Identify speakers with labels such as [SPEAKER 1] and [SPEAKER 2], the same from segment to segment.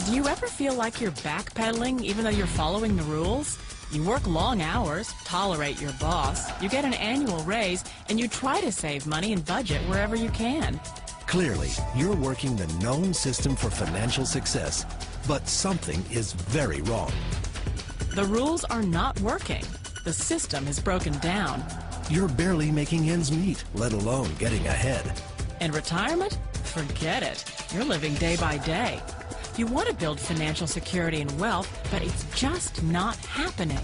[SPEAKER 1] Do you ever feel like you're backpedaling even though you're following the rules? You work long hours, tolerate your boss, you get an annual raise, and you try to save money and budget wherever you can.
[SPEAKER 2] Clearly, you're working the known system for financial success, but something is very wrong.
[SPEAKER 1] The rules are not working. The system is broken down.
[SPEAKER 2] You're barely making ends meet, let alone getting ahead.
[SPEAKER 1] And retirement? Forget it. You're living day by day. You want to build financial security and wealth, but it's just not happening.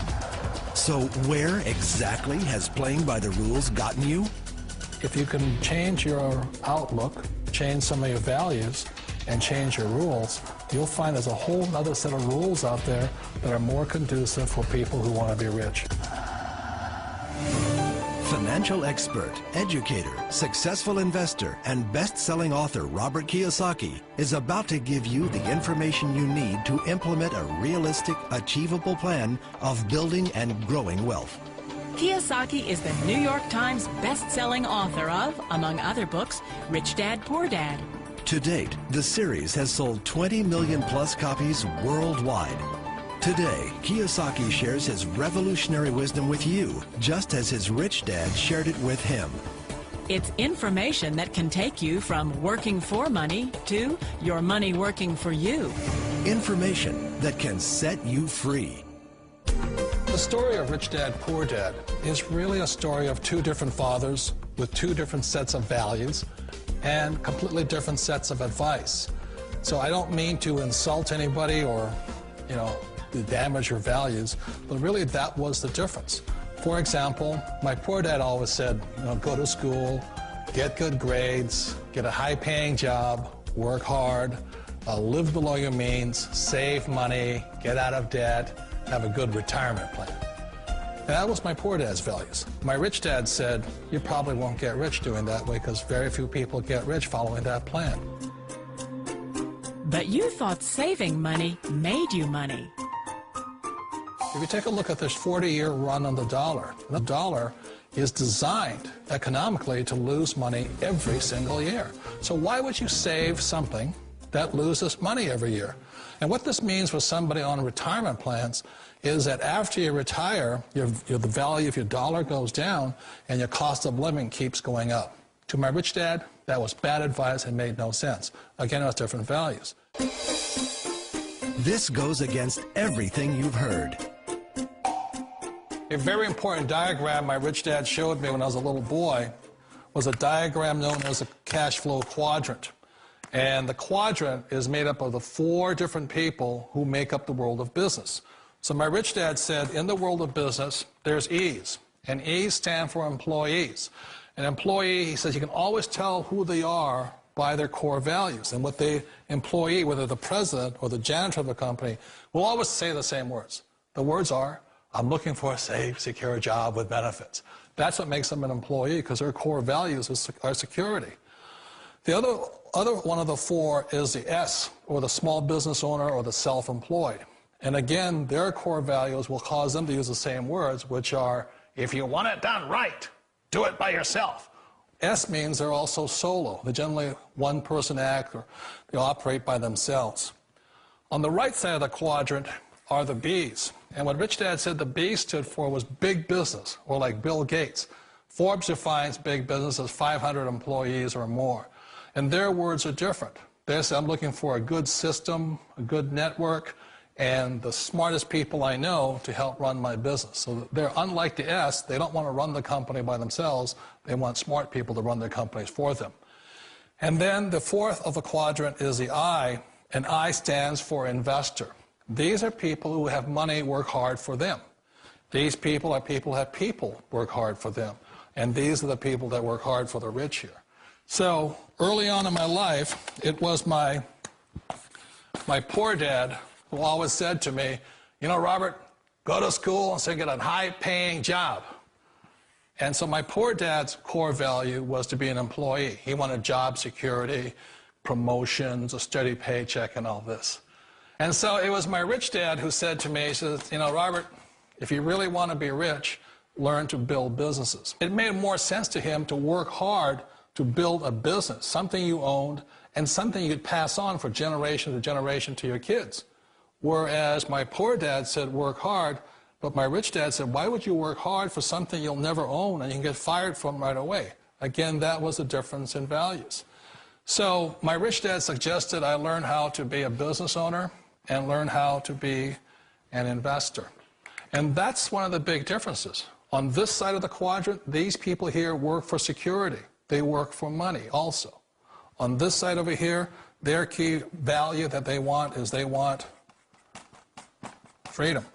[SPEAKER 2] So where exactly has playing by the rules gotten you?
[SPEAKER 3] If you can change your outlook, change some of your values, and change your rules, you'll find there's a whole other set of rules out there that are more conducive for people who want to be rich.
[SPEAKER 2] Financial expert, educator, successful investor, and best-selling author Robert Kiyosaki is about to give you the information you need to implement a realistic, achievable plan of building and growing wealth.
[SPEAKER 1] Kiyosaki is the New York Times best-selling author of, among other books, Rich Dad, Poor Dad.
[SPEAKER 2] To date, the series has sold 20 million plus copies worldwide. Today, Kiyosaki shares his revolutionary wisdom with you, just as his rich dad shared it with him.
[SPEAKER 1] It's information that can take you from working for money to your money working for you.
[SPEAKER 2] Information that can set you free.
[SPEAKER 3] The story of Rich Dad, Poor Dad is really a story of two different fathers with two different sets of values and completely different sets of advice. So I don't mean to insult anybody or, to damage your values, but really that was the difference. For example, my poor dad always said, go to school, get good grades, get a high-paying job, work hard, live below your means, save money, get out of debt, have a good retirement plan. And that was my poor dad's values. My rich dad said, you probably won't get rich doing that way because very few people get rich following that plan.
[SPEAKER 1] But you thought saving money made you money.
[SPEAKER 3] If you take a look at this 40-year run on the dollar is designed economically to lose money every single year. So why would you save something that loses money every year? And what this means for somebody on retirement plans is that after you retire, the value of your dollar goes down and your cost of living keeps going up. To my rich dad, that was bad advice and made no sense. Again, it was different values.
[SPEAKER 2] This goes against everything you've heard.
[SPEAKER 3] A very important diagram my rich dad showed me when I was a little boy was a diagram known as a cash flow quadrant. And the quadrant is made up of the four different people who make up the world of business. So my rich dad said, in the world of business, there's E's. And E's stand for employees. An employee, he says, you can always tell who they are by their core values. And what the employee, whether the president or the janitor of the company, will always say the same words. The words are, I'm looking for a safe, secure job with benefits. That's what makes them an employee, because their core values are security. The other one of the four is the S, or the small business owner or the self-employed. And again, their core values will cause them to use the same words, which are, if you want it done right, do it by yourself. S means they're also solo. They're generally one-person act, or they operate by themselves. On the right side of the quadrant are the B's. And what Rich Dad said the B stood for was big business, or like Bill Gates. Forbes defines big business as 500 employees or more. And their words are different. They say, I'm looking for a good system, a good network, and the smartest people I know to help run my business. So they're unlike the S. They don't want to run the company by themselves. They want smart people to run their companies for them. And then the fourth of the quadrant is the I, and I stands for investor. These are people who have money work hard for them. These people are people who have people work hard for them. And these are the people that work hard for the rich here. So early on in my life, it was my poor dad who always said to me, Robert, go to school and so get a high-paying job. And so my poor dad's core value was to be an employee. He wanted job security, promotions, a steady paycheck, and all this. And so it was my rich dad who said to me, he says, Robert, if you really want to be rich, learn to build businesses. It made more sense to him to work hard to build a business, something you owned and something you could pass on for generation to generation to your kids. Whereas my poor dad said, work hard, but my rich dad said, why would you work hard for something you'll never own and you can get fired from right away? Again, that was the difference in values. So my rich dad suggested I learn how to be a business owner and learn how to be an investor. And that's one of the big differences. On this side of the quadrant, these people here work for security. They work for money also. On this side over here, their key value that they want is they want freedom.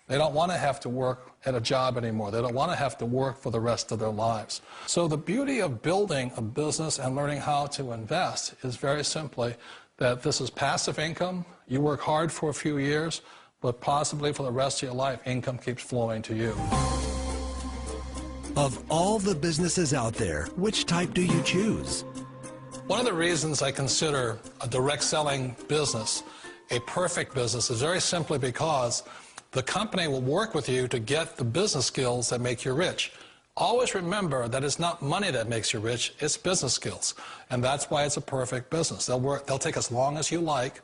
[SPEAKER 3] They don't want to have to work at a job anymore. They don't want to have to work for the rest of their lives. So the beauty of building a business and learning how to invest is very simply that this is passive income. You work hard for a few years, but possibly for the rest of your life, income keeps flowing to you.
[SPEAKER 2] Of all the businesses out there, which type do you choose?
[SPEAKER 3] One of the reasons I consider a direct selling business a perfect business is very simply because the company will work with you to get the business skills that make you rich. Always remember that it's not money that makes you rich, it's business skills. And that's why it's a perfect business. They'll take as long as you like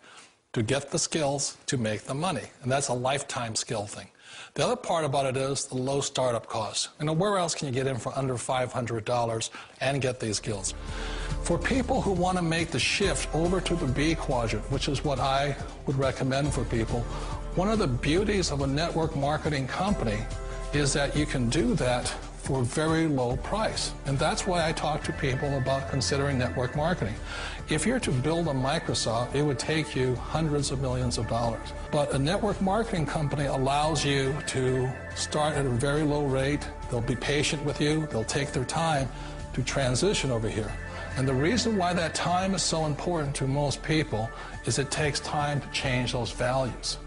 [SPEAKER 3] to get the skills to make the money. And that's a lifetime skill thing. The other part about it is the low startup costs. You know, where else can you get in for under $500 and get these skills? For people who want to make the shift over to the B quadrant, which is what I would recommend for people, one of the beauties of a network marketing company is that you can do that for a very low price. And that's why I talk to people about considering network marketing. If you're to build a Microsoft, it would take you hundreds of millions of dollars. But a network marketing company allows you to start at a very low rate. They'll be patient with you. They'll take their time to transition over here. And the reason why that time is so important to most people is it takes time to change those values.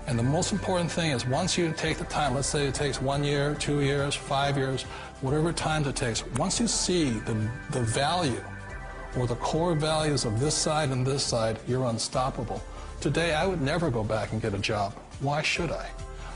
[SPEAKER 3] And the most important thing is once you take the time, let's say it takes 1 year, 2 years, 5 years, whatever time it takes, once you see the value or the core values of this side and this side, you're unstoppable. Today, I would never go back and get a job. Why should I?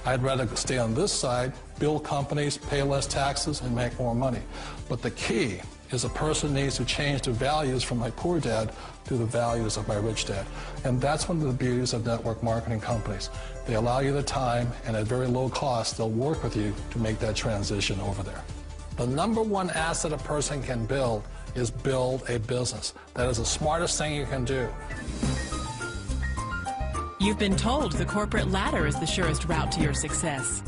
[SPEAKER 3] I'd rather stay on this side, build companies, pay less taxes, and make more money. But the key is a person needs to change the values from my poor dad to the values of my rich dad. And that's one of the beauties of network marketing companies. They allow you the time, and at very low cost, they'll work with you to make that transition over there. The number one asset a person can build is build a business. That is the smartest thing you can do.
[SPEAKER 1] You've been told the corporate ladder is the surest route to your success.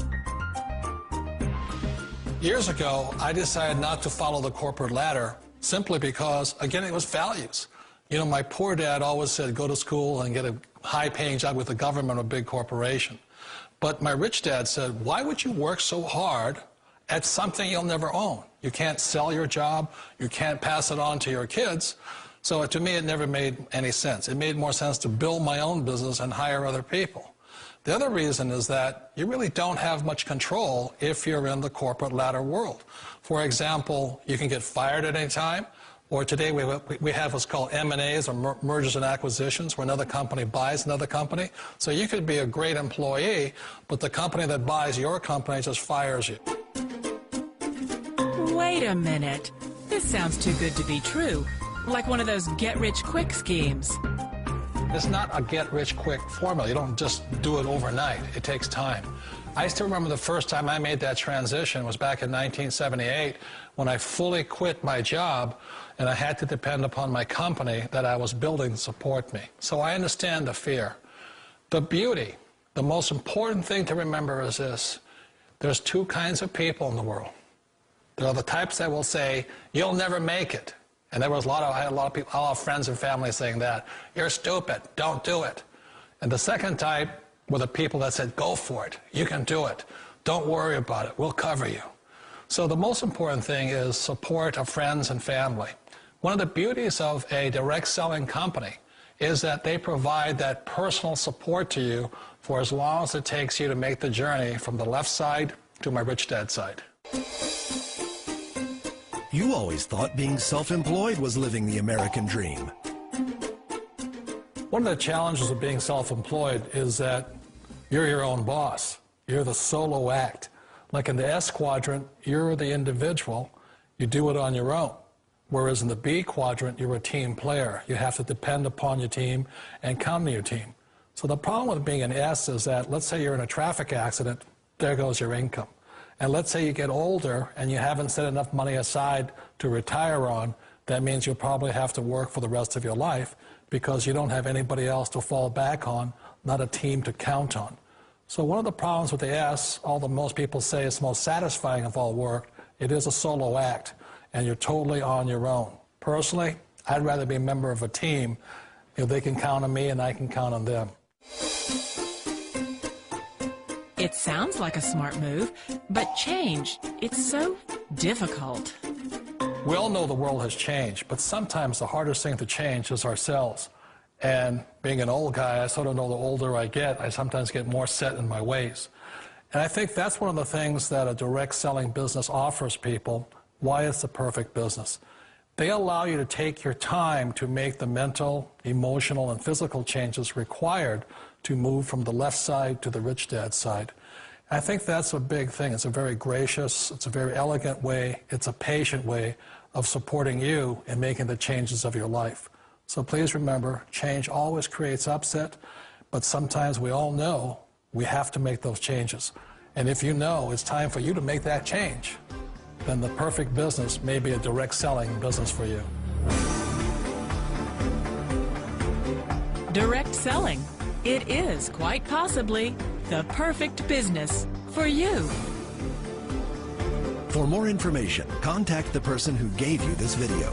[SPEAKER 3] Years ago, I decided not to follow the corporate ladder simply because, again, it was values. You know, my poor dad always said, go to school and get a high-paying job with the government or a big corporation. But my rich dad said, why would you work so hard at something you'll never own? You can't sell your job. You can't pass it on to your kids. So to me, it never made any sense. It made more sense to build my own business and hire other people. The other reason is that you really don't have much control if you're in the corporate ladder world. For example, you can get fired at any time, or today we have what's called M&As, or mergers and acquisitions, where another company buys another company. So you could be a great employee, but the company that buys your company just fires you.
[SPEAKER 1] Wait a minute. This sounds too good to be true. Like one of those get-rich-quick schemes.
[SPEAKER 3] It's not a get-rich-quick formula. You don't just do it overnight. It takes time. I still remember the first time I made that transition was back in 1978 when I fully quit my job and I had to depend upon my company that I was building to support me. So I understand the fear. The beauty, the most important thing to remember is this. There's two kinds of people in the world. There are the types that will say, you'll never make it. And I had a lot of people, a lot of friends and family saying that. You're stupid, don't do it. And the second type were the people that said, go for it, you can do it. Don't worry about it, we'll cover you. So the most important thing is support of friends and family. One of the beauties of a direct selling company is that they provide that personal support to you for as long as it takes you to make the journey from the left side to my rich dad's side.
[SPEAKER 2] You always thought being self-employed was living the American dream.
[SPEAKER 3] One of the challenges of being self-employed is that you're your own boss. You're the solo act. Like in the S quadrant, you're the individual. You do it on your own. Whereas in the B quadrant, you're a team player. You have to depend upon your team and count on your team. So the problem with being an S is that, let's say you're in a traffic accident, there goes your income. And let's say you get older and you haven't set enough money aside to retire on, that means you'll probably have to work for the rest of your life because you don't have anybody else to fall back on, not a team to count on. So one of the problems with the S, although most people say it's the most satisfying of all work, it is a solo act, and you're totally on your own. Personally, I'd rather be a member of a team if they can count on me and I can count on them.
[SPEAKER 1] It sounds like a smart move, but change, it's so difficult.
[SPEAKER 3] We all know the world has changed, but sometimes the hardest thing to change is ourselves. And being an old guy, I sort of know the older I get, I sometimes get more set in my ways. And I think that's one of the things that a direct selling business offers people, why it's the perfect business. They allow you to take your time to make the mental, emotional, and physical changes required to move from the left side to the rich dad side. I think that's a big thing. It's a very gracious, it's a very elegant way, it's a patient way of supporting you in making the changes of your life. So please remember, change always creates upset, but sometimes we all know we have to make those changes. And if you know it's time for you to make that change, then the perfect business may be a direct selling business for you.
[SPEAKER 1] Direct selling. It is quite possibly the perfect business for you.
[SPEAKER 2] For more information, contact the person who gave you this video.